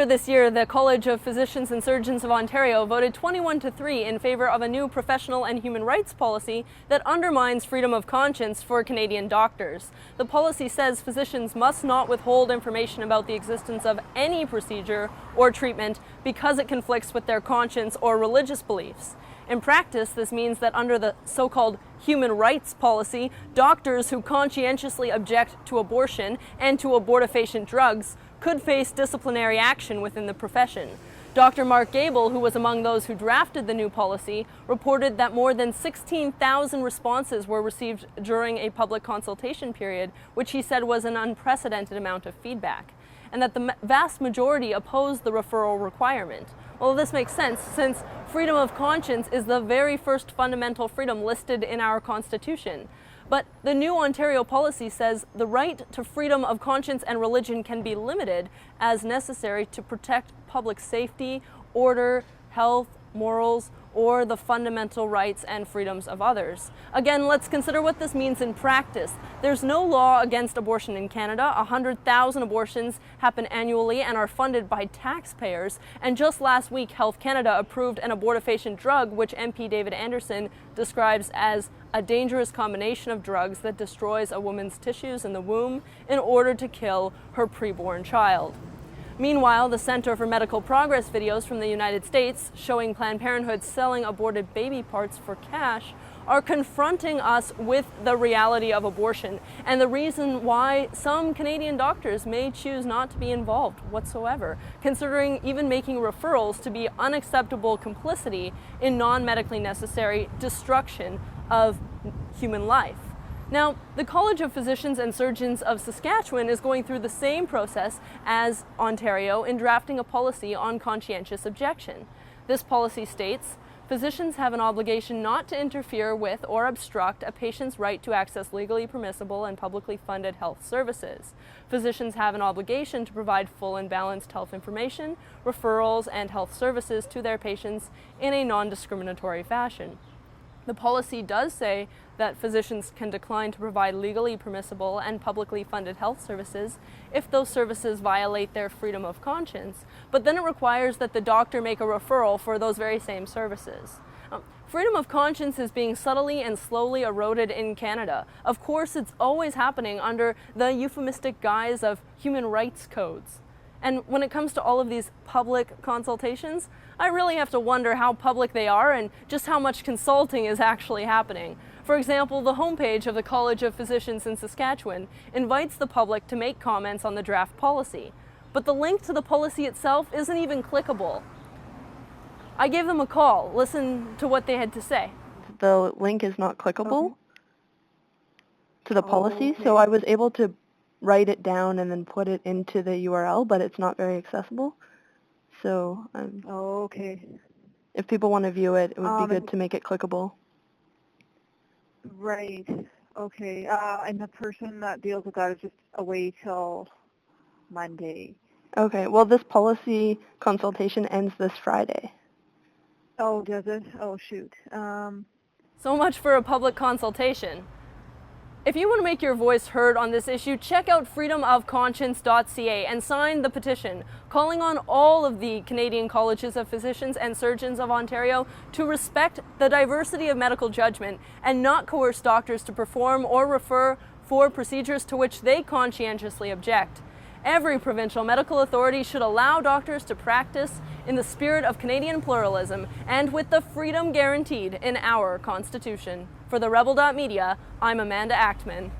Earlier this year, the College of Physicians and Surgeons of Ontario voted 21-3 in favour of a new professional and human rights policy that undermines freedom of conscience for Canadian doctors. The policy says physicians must not withhold information about the existence of any procedure or treatment because it conflicts with their conscience or religious beliefs. In practice, this means that under the so-called human rights policy, doctors who conscientiously object to abortion and to abortifacient drugs could face disciplinary action within the profession. Dr. Mark Gable, who was among those who drafted the new policy, reported that more than 16,000 responses were received during a public consultation period, which he said was an unprecedented amount of feedback, and that the vast majority opposed the referral requirement. Well, this makes sense since freedom of conscience is the very first fundamental freedom listed in our Constitution. But the new Ontario policy says the right to freedom of conscience and religion can be limited as necessary to protect public safety, order, health, morals, or the fundamental rights and freedoms of others. Again, let's consider what this means in practice. There's no law against abortion in Canada. 100,000 abortions happen annually and are funded by taxpayers. And just last week, Health Canada approved an abortifacient drug, which MP David Anderson describes as a dangerous combination of drugs that destroys a woman's tissues in the womb in order to kill her preborn child. Meanwhile, the Center for Medical Progress videos from the United States showing Planned Parenthood selling aborted baby parts for cash are confronting us with the reality of abortion and the reason why some Canadian doctors may choose not to be involved whatsoever, considering even making referrals to be unacceptable complicity in non-medically necessary destruction of human life. Now, the College of Physicians and Surgeons of Saskatchewan is going through the same process as Ontario in drafting a policy on conscientious objection. This policy states, physicians have an obligation not to interfere with or obstruct a patient's right to access legally permissible and publicly funded health services. Physicians have an obligation to provide full and balanced health information, referrals, and health services to their patients in a non-discriminatory fashion. The policy does say that physicians can decline to provide legally permissible and publicly funded health services if those services violate their freedom of conscience, but then it requires that the doctor make a referral for those very same services. Freedom of conscience is being subtly and slowly eroded in Canada. Of course, it's always happening under the euphemistic guise of human rights codes. And when it comes to all of these public consultations, I really have to wonder how public they are and just how much consulting is actually happening. For example, the homepage of the College of Physicians in Saskatchewan invites the public to make comments on the draft policy, but the link to the policy itself isn't even clickable. I gave them a call. Listen to what they had to say. The link is not clickable to the policy, okay. so I was able to write it down and then put it into the URL, but it's not very accessible. So Okay. if people want to view it, it would be good to make it clickable. Right. Okay. And the person that deals with that is just away till Monday. Okay, well this policy consultation ends this Friday. Oh, does it? Oh, shoot. So much for a public consultation. If you want to make your voice heard on this issue, check out freedomofconscience.ca and sign the petition, calling on all of the Canadian Colleges of Physicians and Surgeons of Ontario to respect the diversity of medical judgment and not coerce doctors to perform or refer for procedures to which they conscientiously object. Every provincial medical authority should allow doctors to practice in the spirit of Canadian pluralism and with the freedom guaranteed in our Constitution. For TheRebel.media, I'm Amanda Achtman.